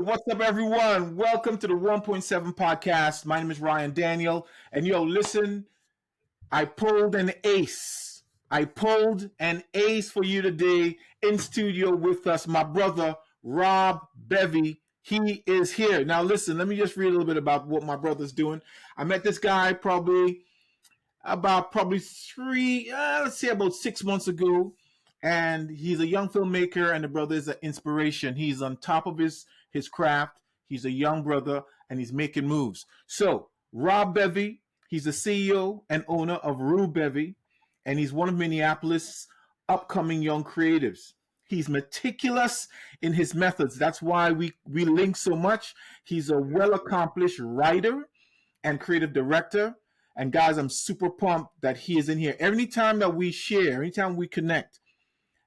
What's up, everyone? Welcome to the 1.7 podcast. My name is Ryan Daniel. And listen, I pulled an ace. I pulled an ace for you today in studio with us, my brother, Rob Bevy. He is here. Now, listen, let me just read a little bit about what my brother's doing. I met this guy probably about 6 months ago, and he's a young filmmaker, and the brother is an inspiration. He's on top of his craft. He's a young brother, and he's making moves. So Rob Bevy, he's the CEO and owner of Rue Bevy, and he's one of Minneapolis' upcoming young creatives. He's meticulous in his methods. That's why we link so much. He's a well accomplished writer and creative director. And guys, I'm super pumped that he is in here. Anytime that we share, anytime we connect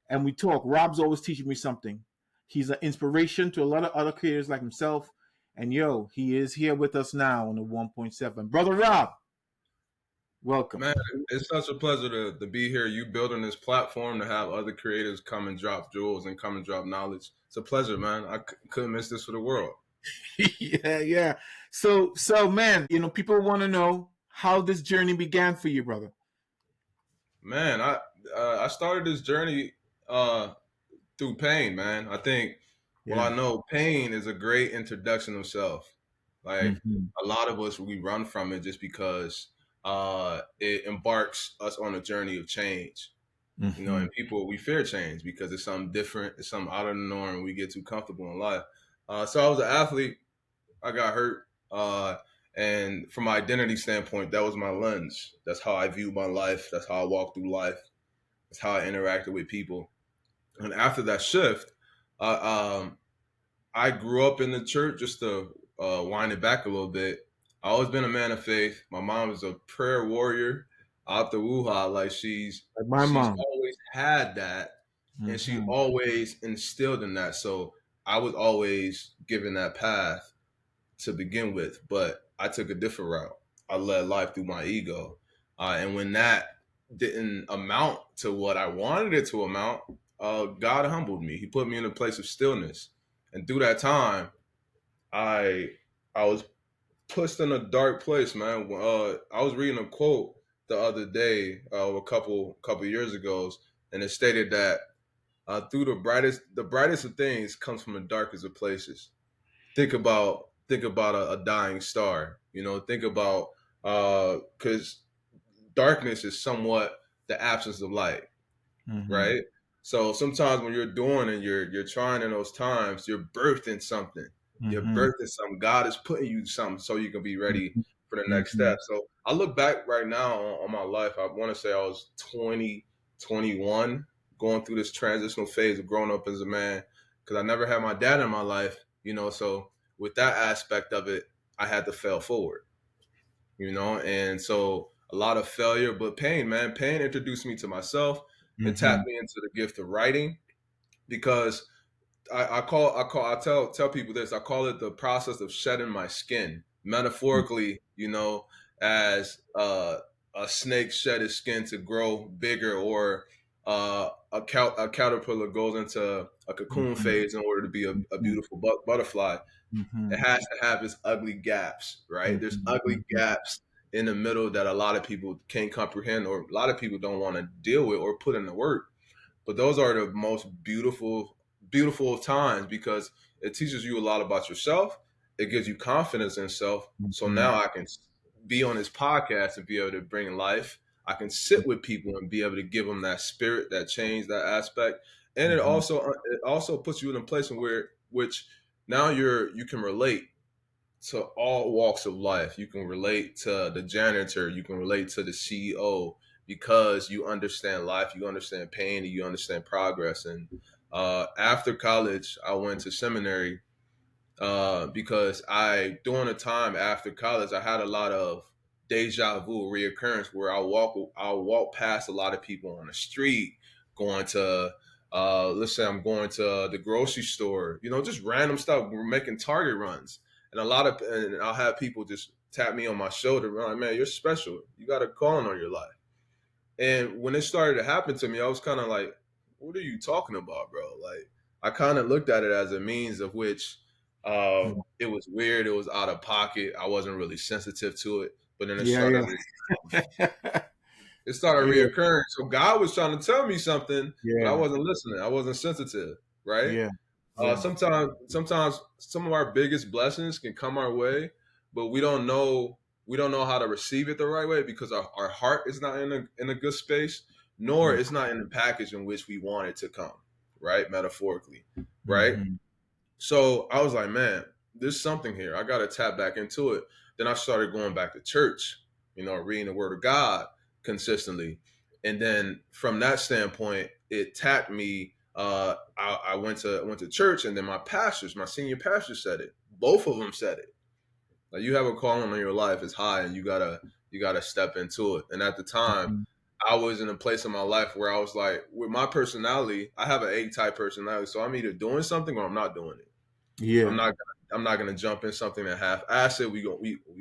and we talk, Rob's always teaching me something. He's an inspiration to a lot of other creators like himself. And he is here with us now on the 1.7. Brother Rob, welcome. Man, it's such a pleasure to be here. You building this platform to have other creators come and drop jewels and come and drop knowledge. It's a pleasure, man. I couldn't miss this for the world. Yeah. So man, people want to know how this journey began for you, brother. Man, I started this journey through pain, man. I think, I know pain is a great introduction of self. Like a lot of us, we run from it just because it embarks us on a journey of change. And people, we fear change because it's something different, it's something out of the norm. We get too comfortable in life. So I was an athlete. I got hurt. And from my identity standpoint, that was my lens. That's how I view my life. That's how I walk through life. That's how I interacted with people. And after that shift, I grew up in the church. Just to wind it back a little bit, I always been a man of faith. My mom is a prayer warrior out the wuha. Like she's my mom. always had that, and she always instilled in that. So I was always given that path to begin with, but I took a different route. I led life through my ego. And when that didn't amount to what I wanted it to amount, God humbled me. He put me in a place of stillness. And through that time, I was pushed in a dark place, man. I was reading a quote the other day, a couple years ago, and it stated that through the brightest of things comes from the darkest of places. Think about a dying star. Think about because darkness is somewhat the absence of light, right? So sometimes when you're doing and you're trying in those times, you're birthing something. You're birthing something. God is putting you something so you can be ready for the next step. So I look back right now on my life. I want to say I was 20, 21, going through this transitional phase of growing up as a man because I never had my dad in my life. So with that aspect of it, I had to fail forward, and so a lot of failure, but pain, man. Pain introduced me to myself. It tapped me into the gift of writing because I tell people this. I call it the process of shedding my skin, metaphorically, as a snake shed his skin to grow bigger, or a caterpillar goes into a cocoon phase in order to be a beautiful butterfly. It has to have its ugly gaps, right? There's ugly gaps in the middle that a lot of people can't comprehend, or a lot of people don't want to deal with or put in the work. But those are the most beautiful of times because it teaches you a lot about yourself. It gives you confidence in self. So now I can be on this podcast and be able to bring life. I can sit with people and be able to give them that spirit, that change, that aspect. And it also puts you in a place which now you can relate to all walks of life. You can relate to the janitor. You can relate to the CEO because you understand life, you understand pain, and you understand progress. And after college, I went to seminary because during the time after college, I had a lot of deja vu reoccurrence where I'll walk past a lot of people on the street going to let's say I'm going to the grocery store, just random stuff. We're making Target runs. And and I'll have people just tap me on my shoulder. Like, man, you're special. You got a calling on your life. And when it started to happen to me, I was kind of like, what are you talking about, bro? Like, I kind of looked at it as a means of which It was weird. It was out of pocket. I wasn't really sensitive to it. But then Yeah, yeah. it started Yeah, reoccurring. So God was trying to tell me something, but I yeah, wasn't listening. I wasn't sensitive, right? yeah, yeah. Sometimes some of our biggest blessings can come our way, but we don't know how to receive it the right way because our heart is not in a good space, nor it's not in the package in which we want it to come, right? Metaphorically, right? Mm-hmm. So I was like, man, there's something here. I got to tap back into it. Then I started going back to church, reading the Word of God consistently. And then from that standpoint, it tapped me. I went to church, and then my senior pastor said it. Both of them said it. Like you have a calling on your life, it's high, and you gotta step into it. And at the time, Mm-hmm. I was in a place in my life where I was like, with my personality, I have an A type personality, so I'm either doing something or I'm not doing it. I'm Yeah, not I'm not gonna jump in something that half assed. We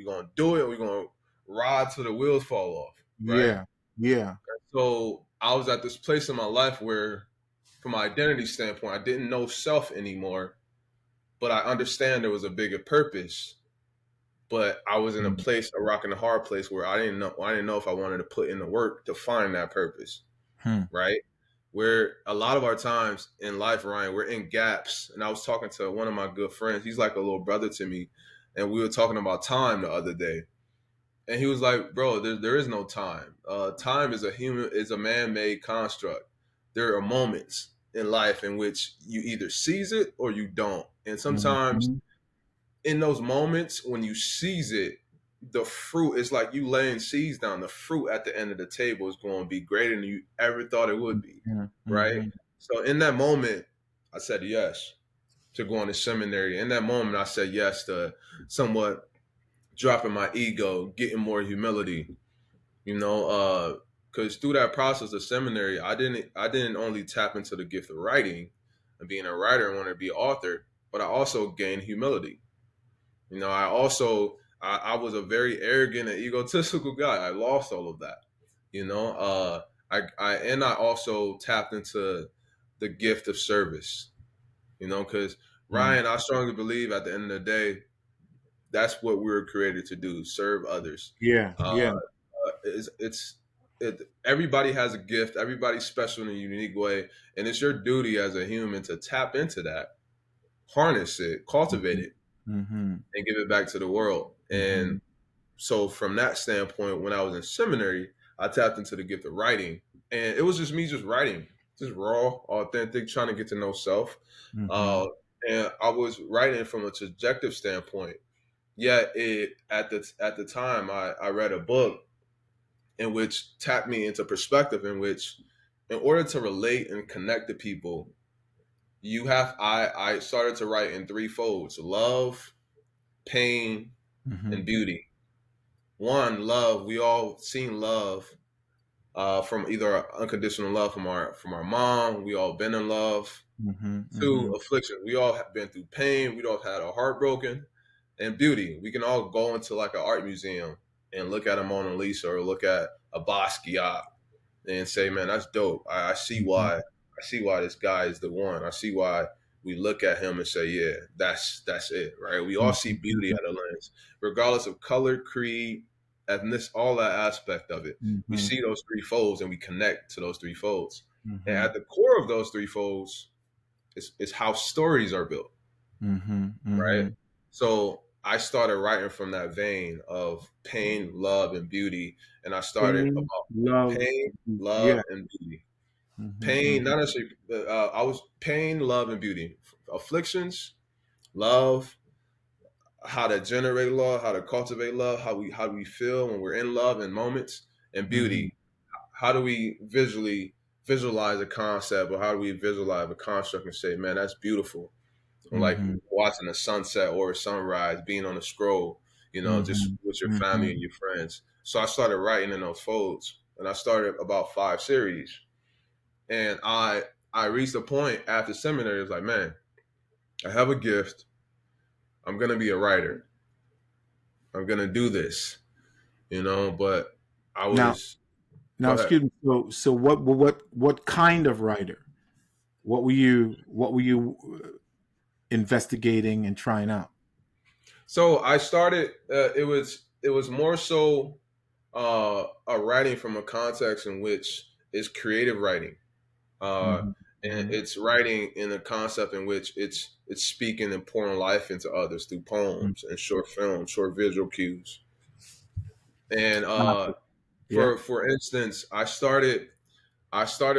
gonna do it. We gonna ride till the wheels fall off, right? yeah, yeah. So I was at this place in my life where, from my identity standpoint, I didn't know self anymore, but I understand there was a bigger purpose. But I was in a rock and a hard place where I didn't know if I wanted to put in the work to find that purpose, Hmm. right? Where a lot of our times in life, Ryan, we're in gaps. And I was talking to one of my good friends. He's like a little brother to me. And we were talking about time the other day. And he was like, bro, there is no time. Time is a man-made construct. There are moments in life in which you either seize it or you don't. And sometimes Mm-hmm. in those moments when you seize it, the fruit is like you laying seeds down. The fruit at the end of the table is going to be greater than you ever thought it would be, right? Mm-hmm. So in that moment, I said yes to going to seminary. In that moment, I said yes to somewhat dropping my ego, getting more humility. Because through that process of seminary, I didn't only tap into the gift of writing and being a writer and want to be an author, but I also gained humility. I was a very arrogant and egotistical guy. I lost all of that. You know, I also tapped into the gift of service. Because Mm-hmm. Ryan, I strongly believe at the end of the day, that's what we were created to do: serve others. Yeah, Uh, yeah. Everybody has a gift. Everybody's special in a unique way, and it's your duty as a human to tap into that, harness it, cultivate Mm-hmm. it, Mm-hmm. and give it back to the world. Mm-hmm. And so from that standpoint, when I was in seminary, I tapped into the gift of writing, and it was just me just writing, just raw, authentic, trying to get to know self. Mm-hmm. Uh, and I was writing from a subjective standpoint. Yet at the time, I read a book in which tapped me into perspective, in which, in order to relate and connect to people, I started to write in three folds: love, pain, Mm-hmm. and beauty. One, love. We all seen love from either unconditional love from our mom. We all been in love. Mm-hmm. Two, Mm-hmm. affliction. We all have been through pain. We all had our heart broken. And beauty. We can all go into like an art museum and look at a Mona Lisa or look at a Basquiat and say, "Man, that's dope. I see Mm-hmm. why. I see why this guy is the one. I see why." We look at him and say, "Yeah, that's it." Right? We all see beauty Mm-hmm. at a lens, regardless of color, creed, ethnic, all that aspect of it. We Mm-hmm. see those three folds and we connect to those three folds. And Mm-hmm. at the core of those three folds is how stories are built, Mm-hmm. right? Mm-hmm. So I started writing from that vein of pain, love, and beauty, and I started Pain, about love, pain, love, yeah. and beauty. Mm-hmm. Pain, not necessarily. I was pain, love, and beauty. Afflictions, love, how to generate love, how to cultivate love, how do we feel when we're in love in moments, and Mm-hmm. beauty. How do we visualize a concept, or how do we visualize a construct and say, "Man, that's beautiful." Like Mm-hmm. watching a sunset or a sunrise, being on a scroll, just Mm-hmm. with your family Mm-hmm. and your friends. So I started writing in those folds, and I started about 5 series. And I reached a point after seminary. It was like, man, I have a gift. I'm gonna be a writer. I'm gonna do this, But I Now, was now, go ahead. excuse me. So, what kind of writer? What were you investigating and trying out? So I started. It was more so a writing from a context in which is creative writing, uh, Mm-hmm. and Mm-hmm. it's writing in a concept in which it's speaking and pouring life into others through poems and short films, short visual cues. And Yeah. for instance, I started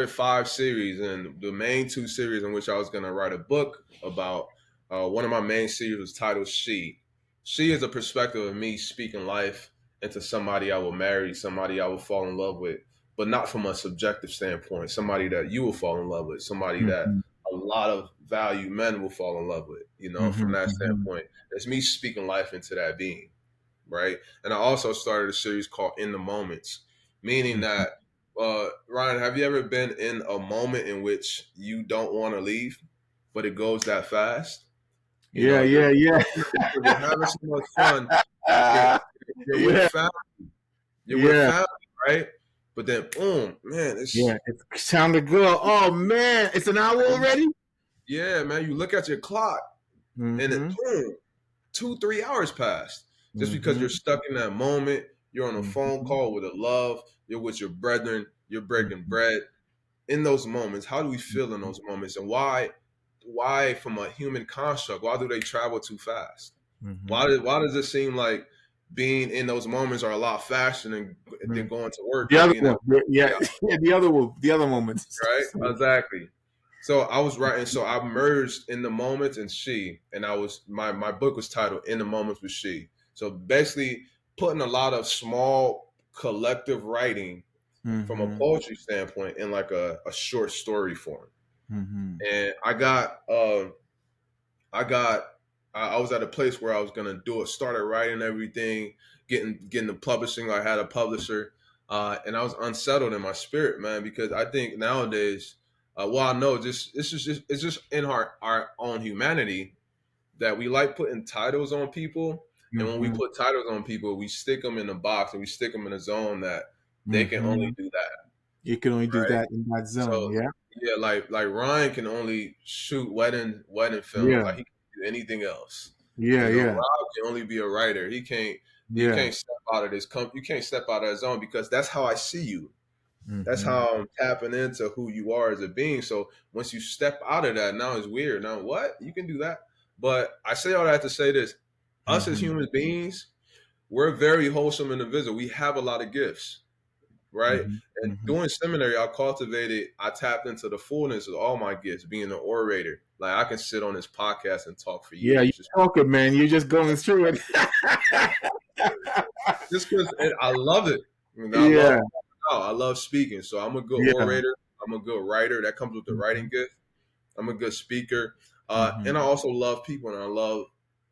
5 series, and the main 2 series in which I was going to write a book about. One of my main series was titled "She." She is a perspective of me speaking life into somebody I will marry, somebody I will fall in love with, but not from a subjective standpoint. Somebody that you will fall in love with, somebody that Mm-hmm. a lot of value men will fall in love with. From Mm-hmm. that Mm-hmm. standpoint, it's me speaking life into that being, right? And I also started a series called "In the Moments," meaning Mm-hmm. that Ryan, have you ever been in a moment in which you don't want to leave, but it goes that fast? Yeah. You're Yeah. Yeah. you're having so much fun. You're, you're with Yeah. family. You're with Yeah. family, right? But then, boom, man, Yeah. It's time to go. Oh man, it's an hour already. yeah, man. You look at your clock, and it, Mm-hmm. boom, 2, 3 hours passed just because Mm-hmm. you're stuck in that moment. You're on a phone Mm-hmm. call with a love. You're with your brethren. You're breaking Mm-hmm. bread. In those moments, how do we feel in those moments, and why from a human construct, why do they travel too fast? Mm-hmm. Why does it seem like being in those moments are a lot faster than going to work The or other being at one, work? yeah, Yeah, yeah, the other one, the other moments. right, exactly. So I was writing, so I merged in the moments and she, and I was my book was titled "In the Moments with She." So basically putting a lot of small collective writing from a Mm-hmm. poetry standpoint in like a short story form. Mm-hmm. And I got I was at a place where I was gonna do it, started writing everything, getting the publishing. I had a publisher, and I was unsettled in my spirit, man, because I think nowadays, well, I know just it's just in our own humanity that we like putting titles on people, and when we Mm-hmm. put titles on people, we stick them in a box and we stick them in a zone that they can only Mm-hmm. do that, You can only do right? that in that zone. So Yeah. yeah, like Ryan can only shoot wedding films. Yeah. Like he can do anything else. Yeah. Yeah. Rob can only be a writer. He Yeah. can't step out of this you can't step out of that zone because that's how I see you. That's Mm-hmm. how I'm tapping into who you are as a being. So once you step out of that, now it's weird. Now what? You can do that. But I say all that to say this. Us as Mm-hmm. human beings, we're very wholesome individuals. We have a lot of gifts, right? Mm-hmm. And Mm-hmm. doing seminary, I tapped into the fullness of all my gifts, being an orator. Like I can sit on this podcast and talk for Yeah, years, you're talking, man. You're just going through it. just because I love it. I mean, Yeah. I love speaking. So I'm a good Yeah. orator. I'm a good writer. That comes with the Mm-hmm. writing gift. I'm a good speaker, Mm-hmm. and I also love people, and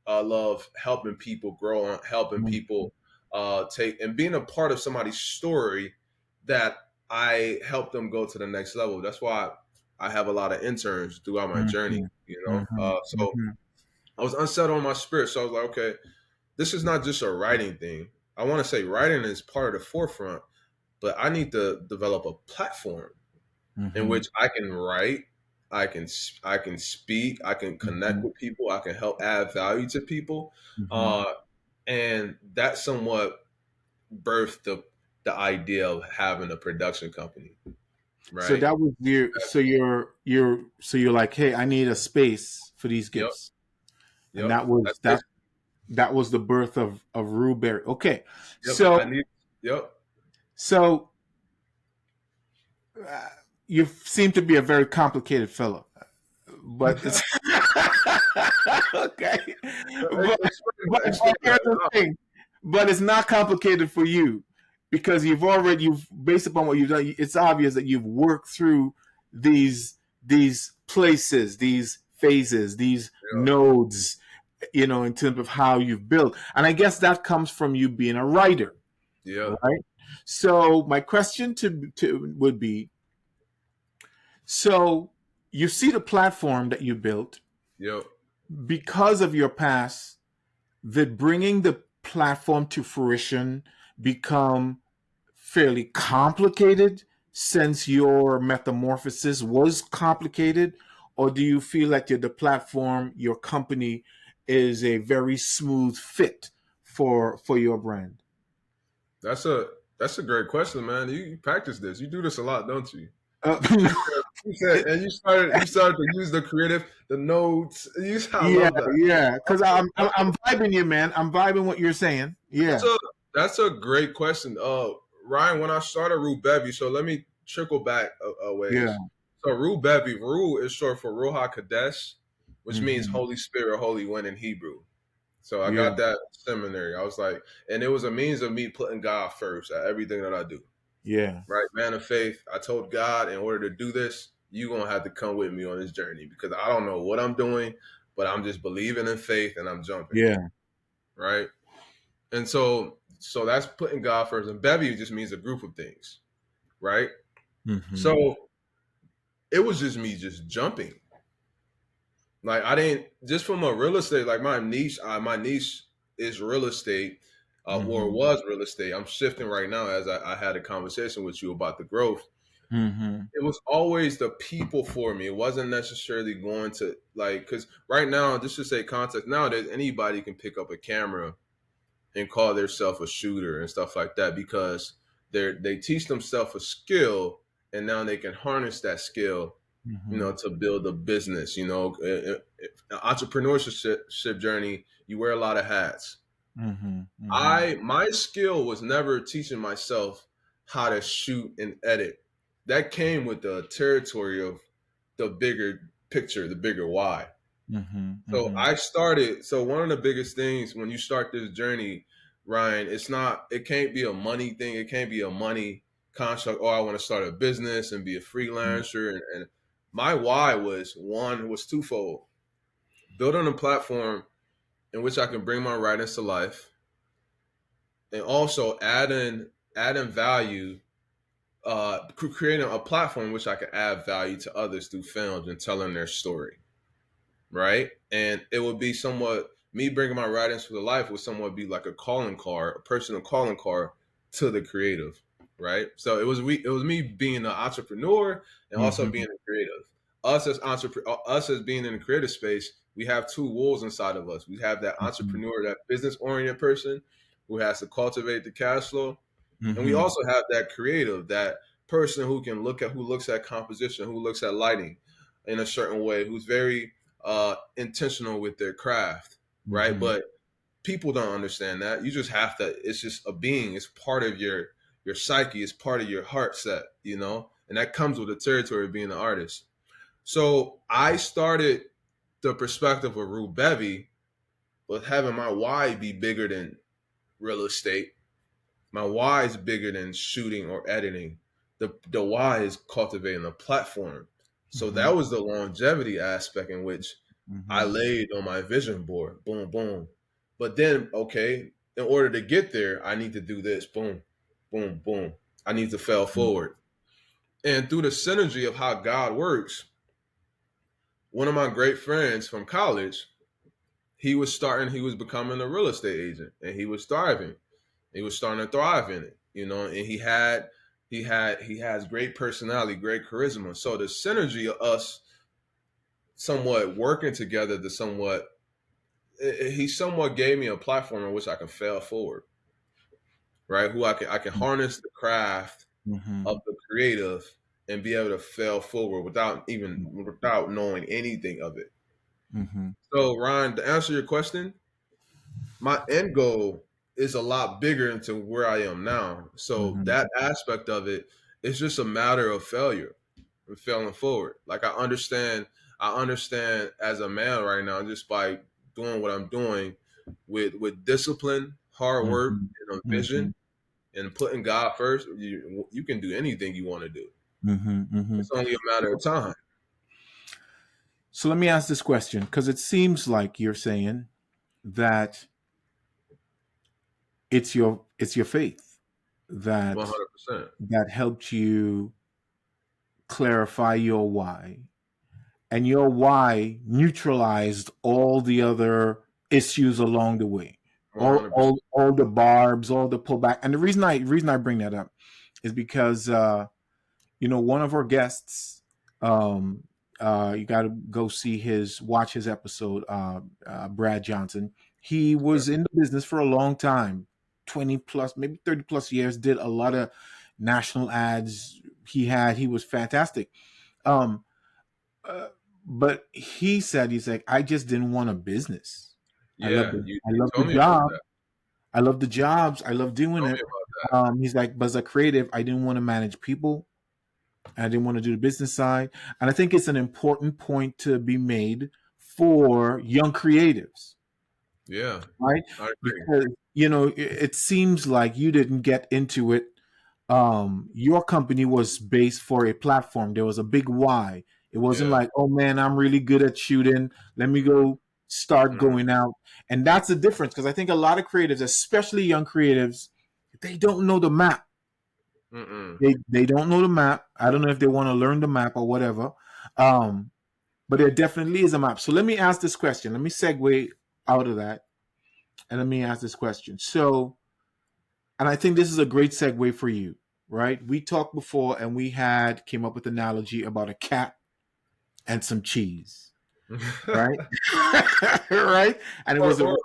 I love helping people grow and helping people take and being a part of somebody's story that I help them go to the next level. That's why I have a lot of interns throughout my journey. Mm-hmm. Mm-hmm. So Mm-hmm. I was unsettled in my spirit. So I was like, okay, this is not just a writing thing. I want to say writing is part of the forefront, but I need to develop a platform in Mm-hmm. which I can write, I can speak, I can connect Mm-hmm. with people, I can help add value to people, Mm-hmm. uh, and that somewhat birthed the idea of having a production company, So right? that was your. So you're like, hey, I need a space for these Yep, gifts, and yep. that was That's it. that was the birth of Ruberry. Okay, Yep, so I need. Yep. so uh, you seem to be a very complicated fellow, but it's okay. But, but Explain here's that. the thing. But it's not complicated for you because you've based upon what you've done. It's obvious that you've worked through these places, these phases, these nodes, in terms of how you've built. And I guess that comes from you being a writer, Yeah, right? So my question to would be: so you see the platform that you built yep, because of your past, that bringing the platform to fruition become fairly complicated since your metamorphosis was complicated, or do you feel like the platform, your company, is a very smooth fit for your brand? That's a that's a great question, man. You practice this. You do this a lot, don't you? Uh, And you started to use the creative, the notes. I yeah, love that. yeah, because That's I'm vibing you, man. I'm vibing what you're saying. That's Yeah, a that's a great question. Ryan, when I started Bevy, so let me trickle back a yeah. ways. So Bevy, Ru is short for Ruach Kadesh, which means Hmm. Holy Spirit, Holy One in Hebrew. So I Yeah, got that seminary. I was like, and it was a means of me putting God first at everything that I do. yeah, Right, man of faith. I told God, in order to do this, you're gonna have to come with me on this journey because I don't know what I'm doing, but I'm just believing in faith and I'm jumping. yeah. Right. And so that's putting God first. And Bevy just means a group of things, right? Hmm. So it was just me just jumping. Like I didn't just from a real estate, like my niche is real estate, or Hmm. was real estate. I'm shifting right now as I had a conversation with you about the growth. Hmm. It was always the people for me. It wasn't necessarily going to like because right now, just to say context, nowadays anybody can pick up a camera and call themselves a shooter and stuff like that because they teach themselves a skill and now they can harness that skill, Hmm. to build a business. Entrepreneurship journey, you wear a lot of hats. Hmm. Hmm. My skill was never teaching myself how to shoot and edit. That came with the territory of the bigger picture, the bigger why. Hmm. So Hmm. I started. So one of the biggest things when you start this journey, Ryan, it can't be a money thing. It can't be a money construct. Oh, I want to start a business and be a freelancer. And my why was twofold: building a platform in which I can bring my writings to life, and also adding value, creating a platform in which I can add value to others through films and telling their story. Right? And it would be somewhat me bringing my writings to life would somewhat be like a calling card, a personal calling card to the creative, right? So it was me being an entrepreneur and also Hmm. being a creative. Us as being in the creative space, we have two wolves inside of us. We have that entrepreneur, that business oriented person who has to cultivate the cash flow, and we Hmm. also have that creative, that person who looks at composition, who looks at lighting in a certain way, who's very intentional with their craft, right? Hmm. But people don't understand that. You just have to. It's just a being. It's part of your psyche. It's part of your heart set, and that comes with the territory of being an artist. So I started the perspective of Rue Bevy with having my why be bigger than real estate. My why is bigger than shooting or editing. The why is cultivating a platform. So Hmm. that was the longevity aspect in which I Hmm. laid on my vision board. Boom, boom. But then, okay, in order to get there, I need to do this. Boom, boom, boom. I need to fail forward. And through the synergy of how God works, one of my great friends from college, he was becoming a real estate agent and he was thriving. He was starting to thrive in it, and he has great personality, great charisma. So the synergy of us somewhat working together to he somewhat gave me a platform in which I can fail forward, right? Who I can harness the craft Hmm. of the creative and be able to fail forward without knowing anything of it. Hmm. So Ryan, to answer your question, my end goal is a lot bigger into where I am now. So Hmm. that aspect of it is just a matter of failure and failing forward. Like I understand as a man right now, just by doing what I'm doing with discipline, hard work, Hmm. and a Hmm. vision, and putting God first. You can do anything you want to do. Hmm. Hmm. It's only a matter of time. So let me ask this question, because it seems like you're saying that it's your faith One that hundred percent. helped you clarify your why, and your why neutralized all the other issues along the way, One hundred percent. all the barbs, all the pullback. And the reason I bring that up is because one of our guests, um You got to go watch his episode. Brad Johnson. He was in the business for a long time, 20 plus, maybe 30 plus years. Did a lot of national ads. He was fantastic. Um, uh, but he's like, I just didn't want a business. Yeah, I you love the told me about job. that. I love the jobs. I love doing Tell me it. about that. He's like, but as a creative, I didn't want to manage people. I didn't want to do the business side. And I think it's an important point to be made for young creatives, Yeah, right? I agree. Because, it seems like you didn't get into it. Your company was based for a platform. There was a big why. It wasn't Yeah. like, oh man, I'm really good at shooting. Let me go start Mm-hmm. going out. And that's the difference, because I think a lot of creatives, especially young creatives, they don't know the map. Mm-mm. They don't know the map. I don't know if they want to learn the map or whatever. Um, but there definitely is a map. So let me ask this question. Let me segue out of that, and let me ask this question. So, and I think this is a great segue for you, right? We talked before, and we had came up with an analogy about a cat and some cheese, right? Right? And it or, was a or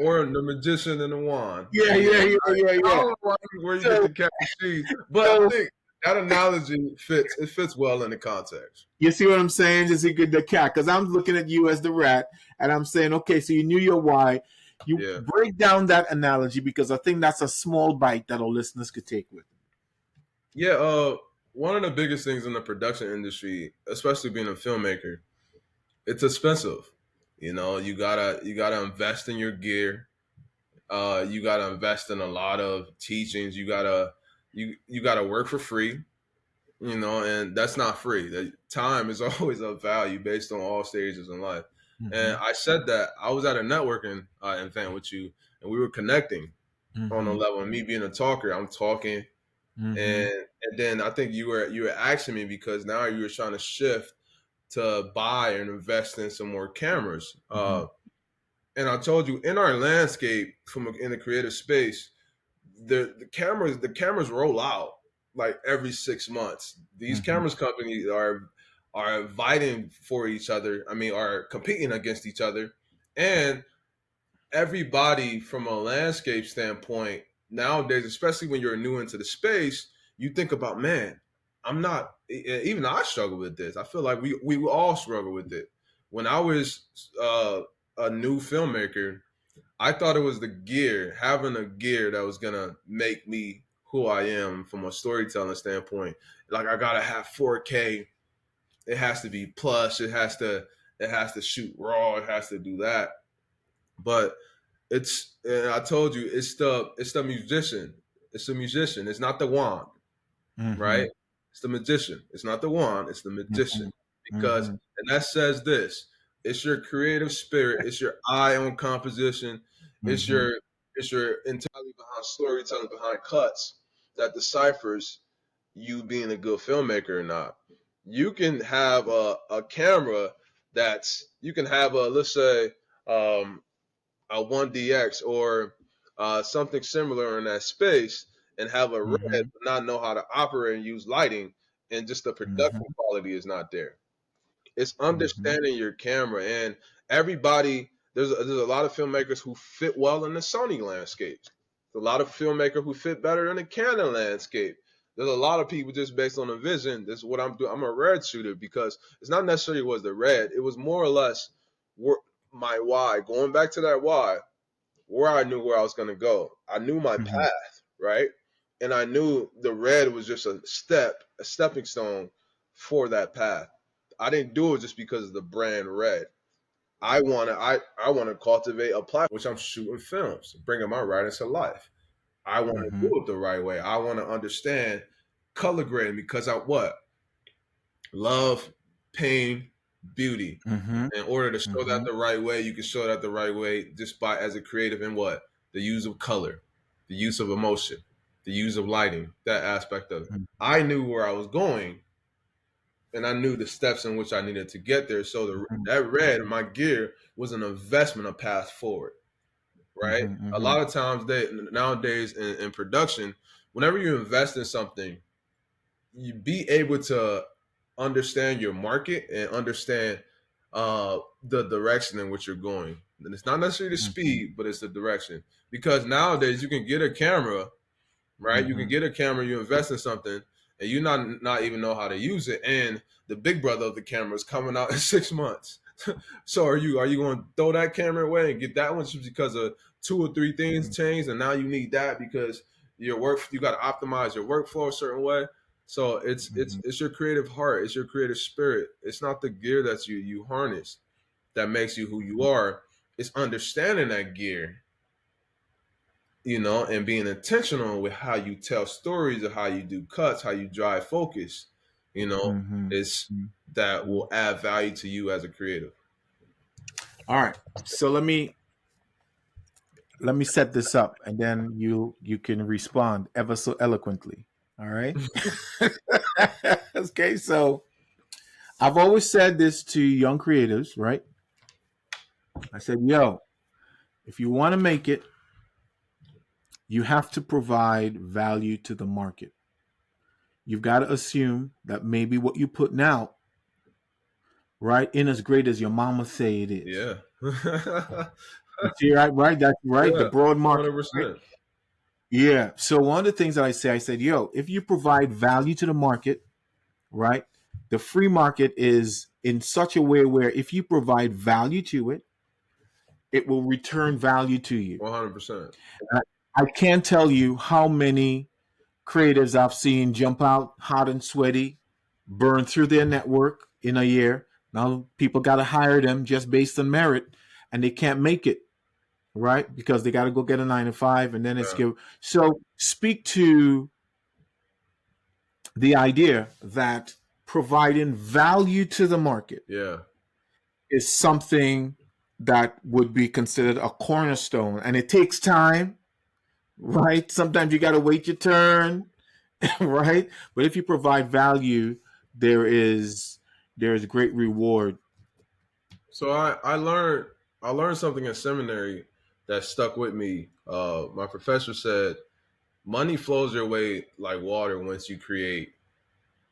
or the magician and the wand. yeah, Yeah, yeah, yeah, yeah, I yeah. don't know where you get So, the cat and cheese, but I so think that analogy fits. It fits well in the context. you see what I'm saying? Just a good the cat, because I'm looking at you as the rat, and I'm saying, okay, so you knew your why. You Yeah, break down that analogy, because I think that's a small bite that our listeners could take with. yeah. One of the biggest things in the production industry, especially being a filmmaker, it's expensive. You gotta invest in your gear. You gotta invest in a lot of teachings. You gotta work for free. And that's not free. The time is always of value based on all stages in life. And Mm-hmm. I said that I was at a networking event with you, and we were connecting on a Mm-hmm. level. And me being a talker, I'm talking, Mm-hmm. and then I think you were asking me because now you were trying to shift to buy and invest in some more cameras. Mm-hmm. And I told you in our landscape in the creative space, the cameras roll out like every 6 months. These Mm-hmm. cameras companies are fighting for each other. I mean, are competing against each other, and everybody from a landscape standpoint nowadays, especially when you're new into the space, you think about, man, I'm not. Even I struggle with this. I feel like we all struggle with it. When I was a new filmmaker, I thought it was the gear, having a gear that was gonna make me who I am from a storytelling standpoint. Like I gotta have 4K. It has to be plush. It has to shoot raw. It has to do that. But and I told you, it's the musician. It's the musician. It's not the wand, Mm-hmm. right? It's the magician. It's not the wand. It's the magician. Because Mm-hmm. and that says this: it's your creative spirit. It's your eye on composition. It's Mm-hmm. your it's your entirely behind storytelling, behind cuts that deciphers you being a good filmmaker or not. You can have a camera you can have a, let's say, um, a 1DX or something similar in that space and have a red Mm-hmm. but not know how to operate and use lighting, and just the production Mm-hmm. quality is not there. It's Mm-hmm. understanding your camera, and everybody there's a lot of filmmakers who fit well in the Sony landscape. There's a lot of filmmakers who fit better in the Canon landscape. There's a lot of people just based on the vision. This is what I'm doing. I'm a red shooter because it's not necessarily was the red. It was more or less my why. Going back to that why, where I knew where I was going to go. I knew my Mm-hmm. path, right? And I knew the red was just a stepping stone for that path. I didn't do it just because of the brand red. I want to cultivate a platform which I'm shooting films, bringing my writings to life. I want to Mm-hmm. do it the right way. I want to understand color grading because I what love, pain, beauty. Mm-hmm. In order to show that Mm-hmm. the right way, you can show that the right way just by as a creative in what the use of color, the use of emotion, the use of lighting, that aspect of it. I knew where I was going, and I knew the steps in which I needed to get there. So that red, my gear, was an investment, a path forward. Right. A Mm-hmm. lot of times nowadays in production, whenever you invest in something, you be able to understand your market and understand the direction in which you're going. And it's not necessarily the Mm-hmm. speed, but it's the direction. Because nowadays you can get a camera, right? You can Mm-hmm. get a camera, you invest in something, and you not even know how to use it, and the big brother of the camera is coming out in 6 months. So are you going to throw that camera away and get that one just because of two or three things changed, and now you need that because you got to optimize your workflow a certain way. So it's it's Mm-hmm. it's your creative heart, it's your creative spirit. It's not the gear that you harness that makes you who you are. It's understanding that gear, and being intentional with how you tell stories or how you do cuts, how you drive focus, Mm-hmm. is that Mm-hmm. will add value to you as a creative. All right. So let me set this up, and then you can respond ever so eloquently. All right. Okay. So I've always said this to young creatives, right? I said, yo, if you want to make it, you have to provide value to the market. You've got to assume that maybe what you're putting out, right, ain't as great as your mama say it is. Yeah. You see, right, right, that's right. The Yeah, broad market, right? 100%. Yeah. So one of the things that I said, yo, if you provide value to the market, right, the free market is in such a way where if you provide value to it, it will return value to you. 100%. I, I can't tell you how many creatives I've seen jump out hot and sweaty, burn through their network in a year. Now people got to hire them just based on merit, and they can't make it, right? Because they got to go get a 9 to 5, and then it's Yeah. give. So speak to the idea that providing value to the market Yeah. is something that would be considered a cornerstone, and it takes time, right? Sometimes you got to wait your turn, right? But if you provide value, there is there is great reward. So I learned something in seminary that stuck with me. My professor said money flows your way like water once you create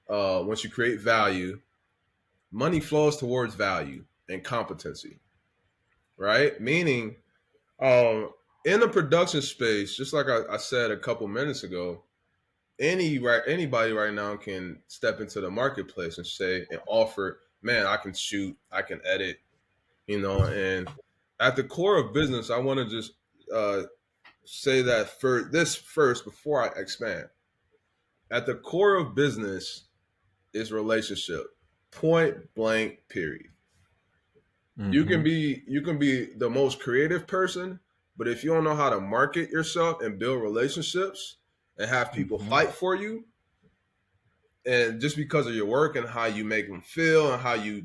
value. Money flows towards value and competency, right? Meaning, in the production space, just like I said a couple minutes ago, anybody right now can step into the marketplace and say and offer, man, I can shoot, I can edit, and at the core of business, I want to just say that for this first before I expand. At the core of business is relationship. Point blank period. Mm-hmm. You can be the most creative person, but if you don't know how to market yourself and build relationships and have people Mm-hmm. fight for you, and just because of your work and how you make them feel and how you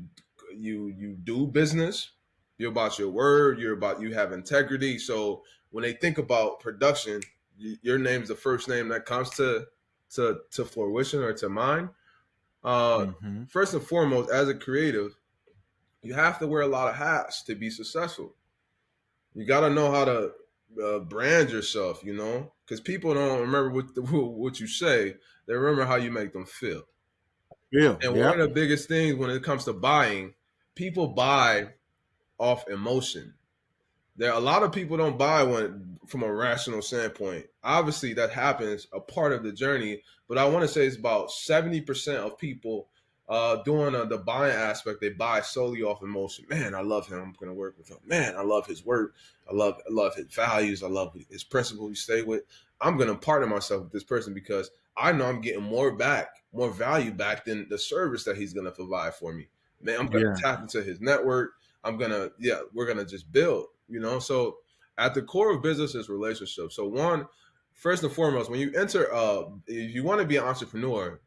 do business, you're about your word, you have integrity. So when they think about production, your name's the first name that comes to fruition or to mind. uh Mm-hmm. First and foremost, as a creative, you have to wear a lot of hats to be successful. You got to know how to brand yourself, because people don't remember what you say. They remember how you make them feel. Yeah. And one Yeah. of the biggest things when it comes to buying, people buy off emotion. There a lot of people don't buy one from a rational standpoint. Obviously, that happens a part of the journey, but I want to say it's about 70% of people doing the buying aspect. They buy solely off emotion. Man, I love him. I'm going to work with him. Man, I love his work. I love his values. I love his principles he stay with. I'm going to partner myself with this person because I know I'm getting more value back than the service that he's going to provide for me. Man, I'm going Yeah. to tap into his network. We're gonna just build, So at the core of business is relationships. So first and foremost, when you enter, if you want to be an entrepreneur,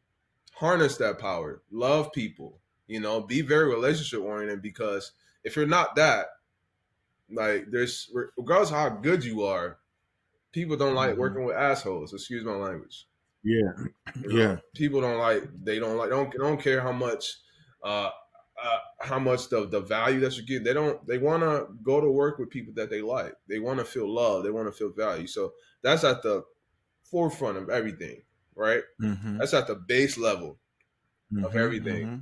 harness that power, love people, be very relationship oriented because if you're not that, like regardless of how good you are, people don't like Mm-hmm. working with assholes. Excuse my language. Yeah. Yeah. People don't care uh, how much the value that you get. They want to go to work with people that they like. They want to feel love. They want to feel value. So that's at the forefront of everything, right? Mm-hmm. That's at the base level. of Mm-hmm. everything. Mm-hmm.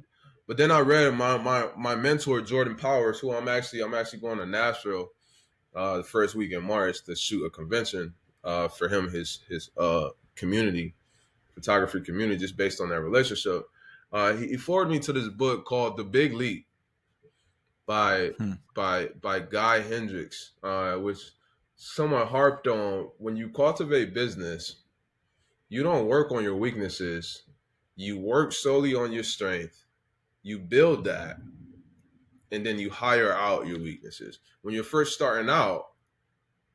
But then I read my mentor Jordan Powers, who I'm actually going to Nashville the first week in March to shoot a convention for him, his community, photography community, just based on that relationship. He forwarded me to this book called The Big Leap by Hmm. by Guy Hendricks, which someone harped on. When you cultivate business, you don't work on your weaknesses. You work solely on your strength. You build that, and then you hire out your weaknesses. When you're first starting out,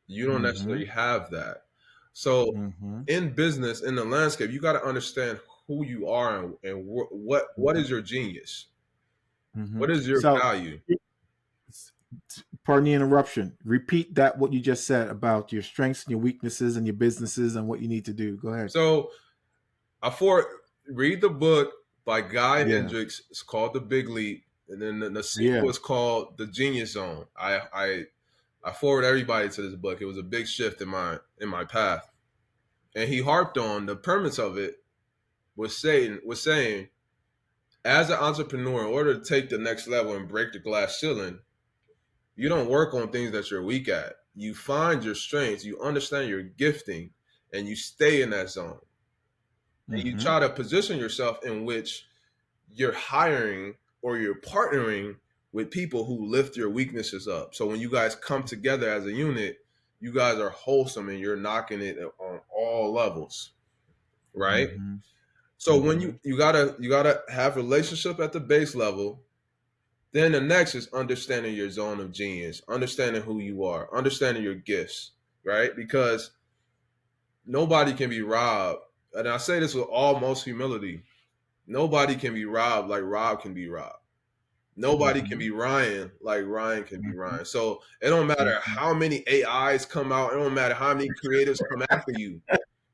you don't Mm-hmm. necessarily have that. So Mm-hmm. in business, in the landscape, you got to understand who you are and what is your genius. Mm-hmm. What is your So, value? pardon the interruption. Repeat that what you just said about your strengths and your weaknesses and your businesses and what you need to do. Go ahead. So I for read the book by Guy Yeah. Hendricks. It's called The Big Leap, and then the Yeah. sequel is called The Genius Zone. I forward everybody to this book. It was a big shift in my path, and he harped on the premise of it was saying as an entrepreneur, in order to take the next level and break the glass ceiling, you don't work on things that you're weak at. You find your strengths, you understand your gifting, and you stay in that zone. And you Mm-hmm. try to position yourself in which you're hiring or you're partnering with people who lift your weaknesses up. So when you guys come together as a unit, you guys are wholesome and you're knocking it on all levels, right? Mm-hmm. So when Mm-hmm. you gotta have relationship at the base level. Then the next is understanding your zone of genius, understanding who you are, understanding your gifts, right? Because nobody can be robbed. And I say this with almost humility. Nobody can be robbed like Rob can be robbed. Nobody can Mm-hmm. be Ryan like Ryan can be Mm-hmm. Ryan. So it don't matter Mm-hmm. how many AIs come out. It don't matter how many creatives come after you.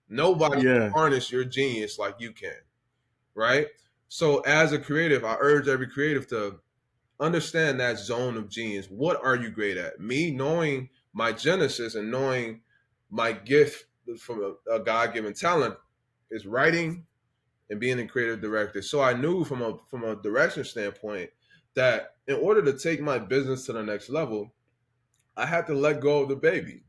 Nobody can Yeah. harness your genius like you can, right? So as a creative, I urge every creative to understand that zone of genius. What are you great at? Me knowing my genesis and knowing my gift from a God-given talent is writing and being a creative director. So I knew from a direction standpoint that in order to take my business to the next level, I had to let go of the baby,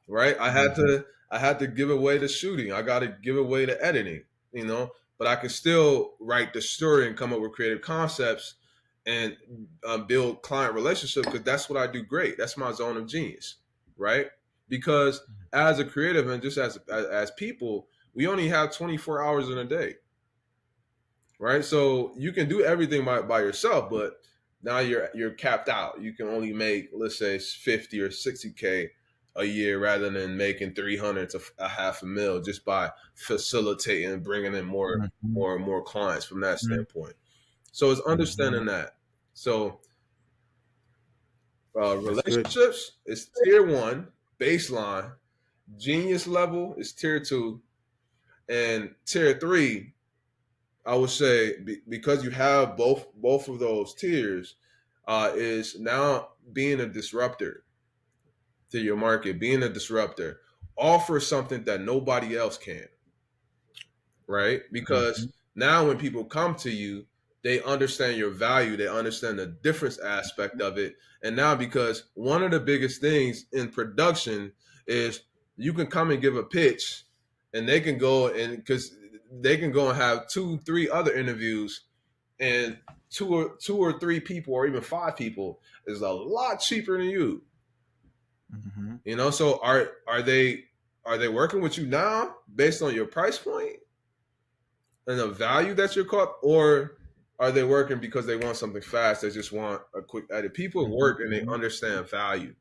right? Mm-hmm. I had to give away the shooting. I got to give away the editing, you know. But I could still write the story and come up with creative concepts and build client relationships because that's what I do great. That's my zone of genius, right? Because as a creative and just as people, we only have 24 hours in a day, right? So you can do everything by yourself, but now you're capped out. You can only make, let's say, 50 or 60K a year rather than making 300 to a half a mil just by facilitating and bringing in Mm-hmm. more clients from that standpoint. So it's Mm-hmm. understanding that. So That's good. relationships is tier one, baseline. Genius level is tier two, and tier three, I would say, because you have both of those tiers, is now being a disruptor to your market, being a disruptor, offer something that nobody else can, right? Mm-hmm. Because now when people come to you, they understand your value, they understand the difference aspect of it, and now because one of the biggest things in production is you can come and give a pitch, and they can go and because they can go and have 2, 3 other interviews and two or three people or even 5 people is a lot cheaper than you. Mm-hmm. You know, so are they working with you now based on your price point and the value that you're caught, or are they working because they want something fast? They just want a quick edit. People work and they Mm-hmm. understand value.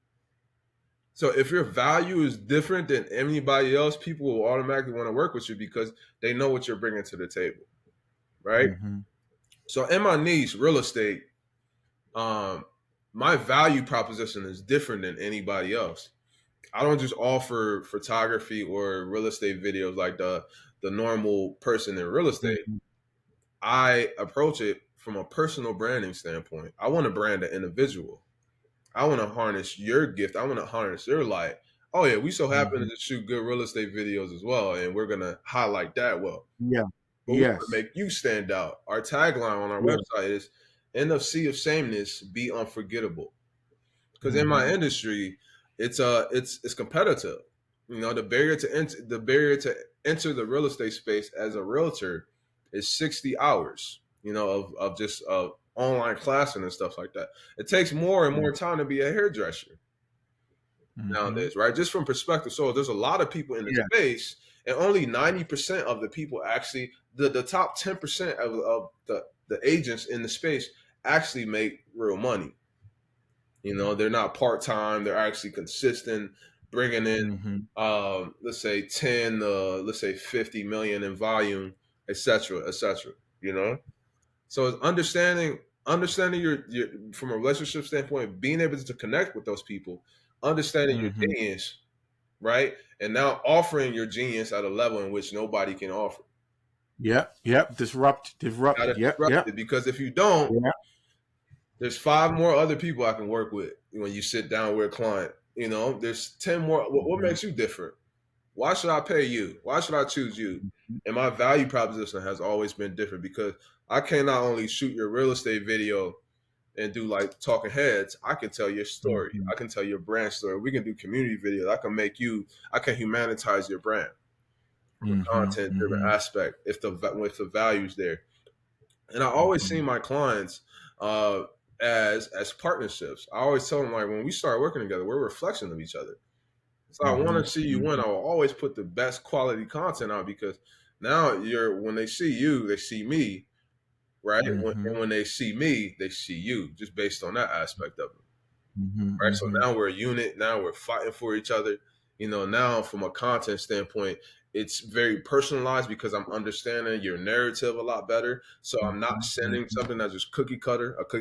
So if your value is different than anybody else, people will automatically want to work with you because they know what you're bringing to the table, right? Mm-hmm. So in my niche, real estate, um, my value proposition is different than anybody else. I don't just offer photography or real estate videos like the normal person in real estate. Mm-hmm. I approach it from a personal branding standpoint. I want to brand an individual. I want to harness your gift. I want to harness your light. Oh yeah, we so happen Mm-hmm. to just shoot good real estate videos as well, and we're gonna highlight that well. Yeah. but we want to Yes. make you stand out. Our tagline on our Yeah. website is "In the sea of sameness, be unforgettable." Because in my Mm-hmm. industry, it's competitive. You know, the barrier to enter the real estate space as a realtor is 60 hours. You know, of just online classing and stuff like that. It takes more and more time to be a hairdresser Mm-hmm. nowadays, right? Just from perspective. So there's a lot of people in the Yeah. space, and only 90% of the people actually, the top 10% of the agents in the space actually make real money. You know, they're not part time. They're actually consistent, bringing in, Mm-hmm. let's say 10, let's say 50 million in volume, etc., etc. You know, so it's understanding your from a relationship standpoint, being able to connect with those people, understanding your Mm-hmm. genius, right, and now offering your genius at a level in which nobody can offer. Yep. Yep. Got to Disrupted. Yep. disrupt Yep. it, because if you don't, Yeah. there's 5 more other people I can work with when you sit down with a client. You know, there's 10 more. What Mm-hmm. makes you different? Why should I pay you? Why should I choose you? And my value proposition has always been different, because I can not only shoot your real estate video and do like talking heads, I can tell your story. Mm-hmm. I can tell your brand story. We can do community videos. I can humanitize your brand from a Mm-hmm. content driven Mm-hmm. aspect if the value's there. And I always see my clients uh, as partnerships. I always tell them, like, when we start working together, we're a reflection of each other. So I want Mm-hmm. to see you win. Mm-hmm. I will always put the best quality content out, because now when they see you, they see me, right? Mm-hmm. And when they see me, they see you, just based on that aspect of it. Right. So Mm-hmm. now we're a unit. Now we're fighting for each other. You know, now from a content standpoint, it's very personalized, because I'm understanding your narrative a lot better. So I'm not sending Mm-hmm. something that's just a cookie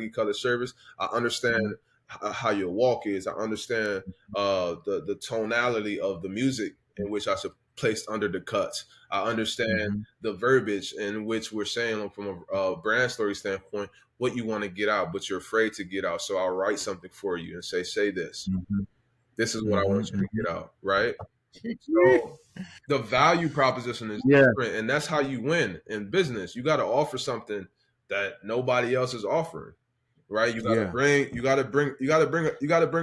cutter service. I understand how your walk is. I understand the tonality of the music in which I should place under the cuts. I understand Mm-hmm. the verbiage in which we're saying from a brand story standpoint what you want to get out, but you're afraid to get out. So I'll write something for you and say this. Mm-hmm. This is what I want you to Mm-hmm. get out, right? So the value proposition is Yeah. different, and that's how you win in business. You got to offer something that nobody else is offering, right? Yeah. You got to bring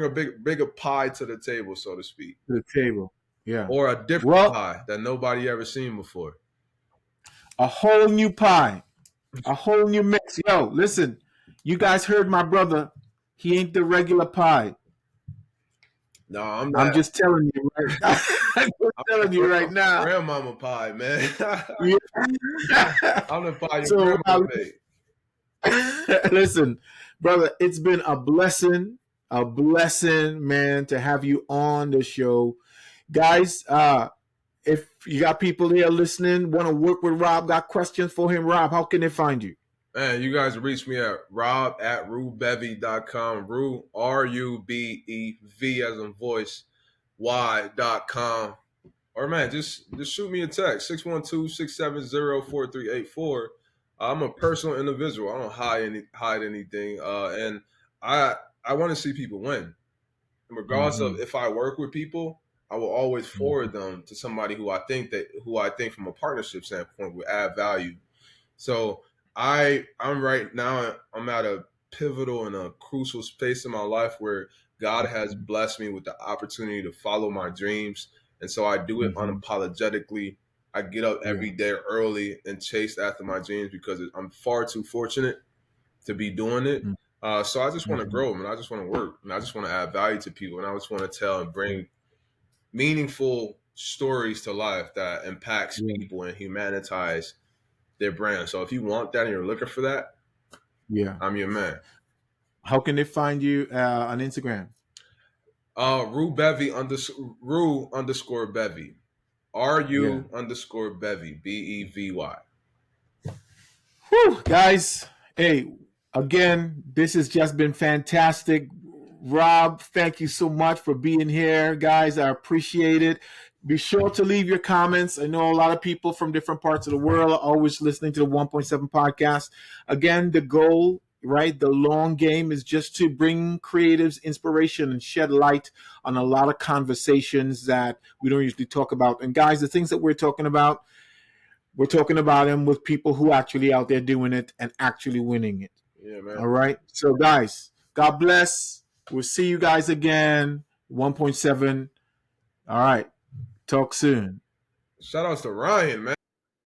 a bigger pie to the table, so to speak, To the table. Yeah. or a different Well, pie that nobody ever seen before. a whole new pie, a whole new mix. Yo, listen, you guys heard my brother. He ain't the regular pie. No, I'm I'm not. just telling you right now. I'm just I'm telling you right now. grandmama pie, man. Yeah. I'm the pie your So, grandma made. listen, brother, it's been a blessing, man, to have you on the show. Guys, if you got people here listening, want to work with Rob, got questions for him, Rob, how can they find you? Man, you guys reach me at rob@rubevy.com. Rue, RUBEV as in voice, Y.com. Or man, just shoot me a text, 612-670-4384. I'm a personal individual. I don't hide anything. And I I want to see people win. Regardless of Mm-hmm. if I work with people, I will always Mm-hmm. forward them to somebody who I think from a partnership standpoint would add value. So I'm right now, I'm at a pivotal and a crucial space in my life where God has blessed me with the opportunity to follow my dreams. And so I do it Mm-hmm. unapologetically. I get up Yeah. every day early and chase after my dreams, because I'm far too fortunate to be doing it. So I just want to Mm-hmm. grow, and I just want to work, and I just want to add value to people, and I just want to tell and bring meaningful stories to life that impacts Yeah. people and humanitize their brand. So if you want that and you're looking for that, Yeah. I'm your man. How can they find you on Instagram? Rue underscore Bevy. Yeah. RU underscore Bevy. BEVY. Whew, guys. Hey, again, this has just been fantastic. Rob, thank you so much for being here, guys. I appreciate it. Be sure to leave your comments. I know a lot of people from different parts of the world are always listening to the 1.7 podcast. Again, the goal, right, the long game is just to bring creatives inspiration and shed light on a lot of conversations that we don't usually talk about. And guys, the things that we're talking about, We're talking about him with people who actually out there doing it and actually winning it. Yeah, man. All right. So, guys, God bless. We'll see you guys again. 1.7. All right. Talk soon. Shout outs to Ryan, man.